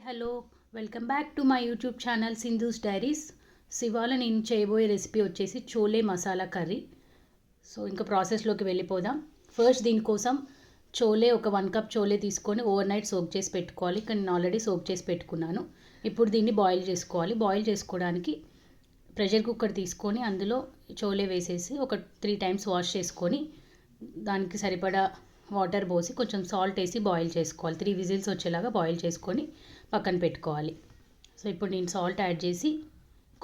Hello welcome back to my YouTube channel Sindhu's diaries. ఇవాళ నేను చేయబోయే రెసిపీ వచ్చేసి చోలే మసాలా కర్రీ. సో ఇంకా ప్రాసెస్లోకి వెళ్ళిపోదాం. ఫస్ట్ దీనికోసం చోలే ఒక 1 కప్ చోలే తీసుకొని ఓవర్ నైట్ సోక్ చేసి పెట్టుకోవాలి. ఇక్కడ నేను ఆల్రెడీ సోక్ చేసి పెట్టుకున్నాను. ఇప్పుడు దీన్ని బాయిల్ చేసుకోవాలి. బాయిల్ చేసుకోవడానికి ప్రెషర్ కుక్కర్ తీసుకొని అందులో చోలే వేసేసి ఒక 3 టైమ్స్ వాష్ చేసుకొని దానికి సరిపడా వాటర్ పోసి కొంచెం సాల్ట్ వేసి బాయిల్ చేసుకోవాలి. 3 విజిల్స్ వచ్చేలాగా బాయిల్ చేసుకొని పక్కన పెట్టుకోవాలి. సో ఇప్పుడు నేను సాల్ట్ యాడ్ చేసి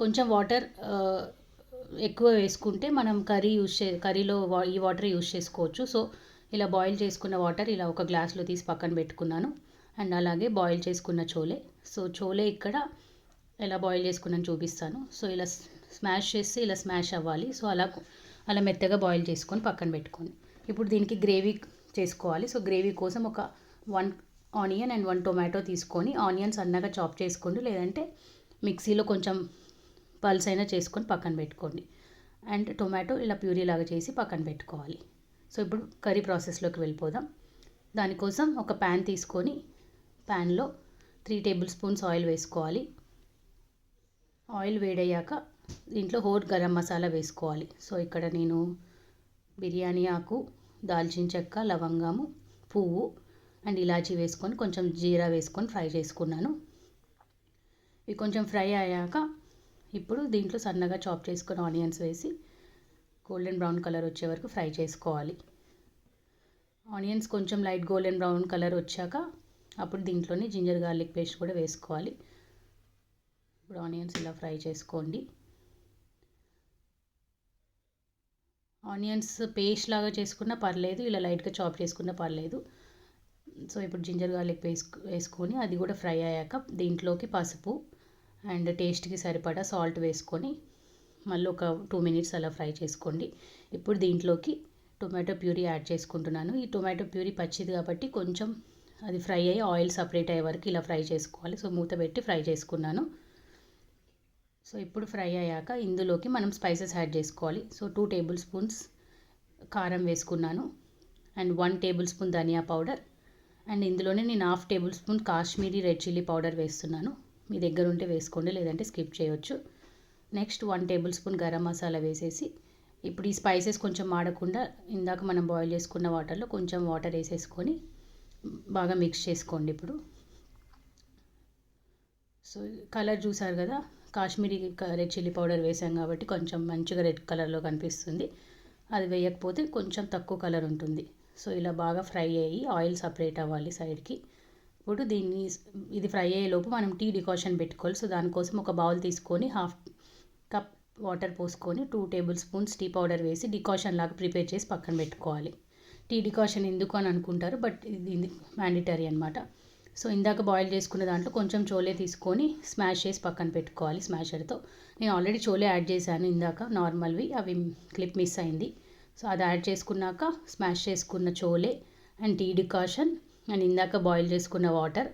కొంచెం వాటర్ ఎక్కువ వేసుకుంటే మనం కర్రీలో ఈ వాటర్ యూస్ చేసుకోవచ్చు. సో ఇలా బాయిల్ చేసుకున్న వాటర్ ఇలా ఒక గ్లాస్లో తీసి పక్కన పెట్టుకున్నాను. అండ్ అలాగే బాయిల్ చేసుకున్న చోలే. సో చోలే ఇక్కడ ఎలా బాయిల్ చేసుకున్నాను చూపిస్తాను. సో ఇలా స్మాష్ చేస్తే ఇలా స్మాష్ అవ్వాలి. సో అలా మెత్తగా బాయిల్ చేసుకొని పక్కన పెట్టుకోండి. ఇప్పుడు దీనికి గ్రేవీ చేసుకోవాలి. సో గ్రేవీ కోసం ఒక 1 ఆనియన్ అండ్ 1 టొమాటో తీసుకొని ఆనియన్స్ సన్నగా చాప్ చేసుకోండి, లేదంటే మిక్సీలో కొంచెం పల్స్ అయినా చేసుకొని పక్కన పెట్టుకోండి. అండ్ టొమాటో ఇలా ప్యూరీ లాగా చేసి పక్కన పెట్టుకోవాలి. సో ఇప్పుడు కర్రీ ప్రాసెస్లోకి వెళ్ళిపోదాం. దానికోసం ఒక ప్యాన్ తీసుకొని ప్యాన్లో 3 టేబుల్ స్పూన్స్ ఆయిల్ వేసుకోవాలి. ఆయిల్ వేడయ్యాక దీంట్లో హోల్ గరం మసాలా వేసుకోవాలి. సో ఇక్కడ నేను బిర్యానీ ఆకు, దాల్చిన చెక్క, లవంగము, పువ్వు అండ్ ఇలాచీ వేసుకొని కొంచెం జీరా వేసుకొని ఫ్రై చేసుకున్నాను. ఇవి కొంచెం ఫ్రై అయ్యాక ఇప్పుడు దీంట్లో సన్నగా చాప్ చేసుకున్న ఆనియన్స్ వేసి గోల్డెన్ బ్రౌన్ కలర్ వచ్చే వరకు ఫ్రై చేసుకోవాలి. ఆనియన్స్ కొంచెం లైట్ గోల్డెన్ బ్రౌన్ కలర్ వచ్చాక అప్పుడు దీంట్లోనే జింజర్ గార్లిక్ పేస్ట్ కూడా వేసుకోవాలి. ఇప్పుడు ఆనియన్స్ ఇలా ఫ్రై చేసుకోండి. ఆనియన్స్ పేస్ట్ లాగా చేసుకున్నా పర్లేదు, ఇలా లైట్గా చాప్ చేసుకున్నా పర్లేదు. సో ఇప్పుడు జింజర్ గార్లిక్ పేస్ట్ వేసుకొని అది కూడా ఫ్రై అయ్యాక దీంట్లోకి పసుపు అండ్ టేస్ట్కి సరిపడా సాల్ట్ వేసుకొని మళ్ళీ ఒక 2 మినిట్స్ అలా ఫ్రై చేసుకోండి. ఇప్పుడు దీంట్లోకి టొమాటో ప్యూరీ యాడ్ చేసుకుంటున్నాను. ఈ టొమాటో ప్యూరీ పచ్చిది కాబట్టి కొంచెం అది ఫ్రై అయ్యి ఆయిల్ సపరేట్ అయ్యే వరకు ఇలా ఫ్రై చేసుకోవాలి. సో మూత పెట్టి ఫ్రై చేసుకున్నాను. సో ఇప్పుడు ఫ్రై అయ్యాక ఇందులోకి మనం స్పైసెస్ యాడ్ చేసుకోవాలి. సో 2 టేబుల్ స్పూన్స్ కారం వేసుకున్నాను అండ్ 1 టేబుల్ స్పూన్ ధనియా పౌడర్ అండ్ ఇందులోనే నేను 1/2 tablespoon Kashmiri red chilli powder వేస్తున్నాను. మీ దగ్గర ఉంటే వేసుకోండి, లేదంటే స్కిప్ చేయొచ్చు. Next 1 tablespoon garam masala వేసేసి ఇప్పుడు ఈ స్పైసెస్ కొంచెం మాడకుండా ఇందాక మనం బాయిల్ చేసుకున్న వాటర్లో కొంచెం వాటర్ వేసేసుకొని బాగా మిక్స్ చేసుకోండి. ఇప్పుడు సో కలర్ చూసారు కదా, కాశ్మీరీ రెడ్ చిల్లీ పౌడర్ వేసాం కాబట్టి కొంచెం మంచిగా రెడ్ కలర్లో కనిపిస్తుంది. అది వేయకపోతే కొంచెం తక్కువ కలర్ ఉంటుంది. సో ఇలా బాగా ఫ్రై అయ్యి ఆయిల్ సపరేట్ అవ్వాలి సైడ్కి. ఇప్పుడు ఇది ఫ్రై అయ్యేలోపు మనం టీ డికాషన్ పెట్టుకోవాలి. సో దానికోసం ఒక బౌల్ తీసుకొని 1/2 కప్ వాటర్ పోసుకొని 2 టేబుల్ స్పూన్స్ టీ పౌడర్ వేసి డికాషన్ లాగా ప్రిపేర్ చేసి పక్కన పెట్టుకోవాలి. టీ డికాషన్ ఎందుకు అని అనుకుంటారు, బట్ ఇది మ్యాండేటరీ అనమాట. సో ఇందాక బాయిల్ చేసుకున్న దాంట్లో కొంచెం చోలే తీసుకొని స్మాష్ చేసి పక్కన పెట్టుకోవాలి స్మాషర్తో. నేను ఆల్రెడీ చోలే యాడ్ చేశాను ఇందాక నార్మల్వి, అవి క్లిప్ మిస్ అయింది. సో అది యాడ్ చేసుకున్నాక స్మాష్ చేసుకున్న chole and tea decoction and ఇందాక బాయిల్ చేసుకున్న వాటర్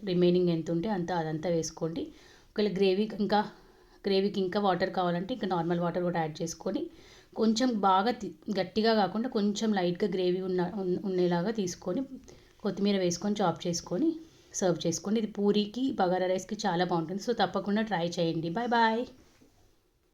రిమైనింగ్ ఎంత ఉంటే అదంతా వేసుకోండి. ఒకవేళ గ్రేవీకి ఇంకా వాటర్ కావాలంటే ఇంకా నార్మల్ వాటర్ కూడా యాడ్ చేసుకొని కొంచెం బాగా గట్టిగా కాకుండా కొంచెం లైట్గా గ్రేవీ ఉండేలాగా తీసుకొని కొత్తిమీర వేసుకొని చాప్ చేసుకొని సర్వ్ చేసుకోండి. ఇది పూరీకి, బగారా రైస్కి చాలా బాగుంటుంది. సో తప్పకుండా ట్రై చేయండి. Bye bye.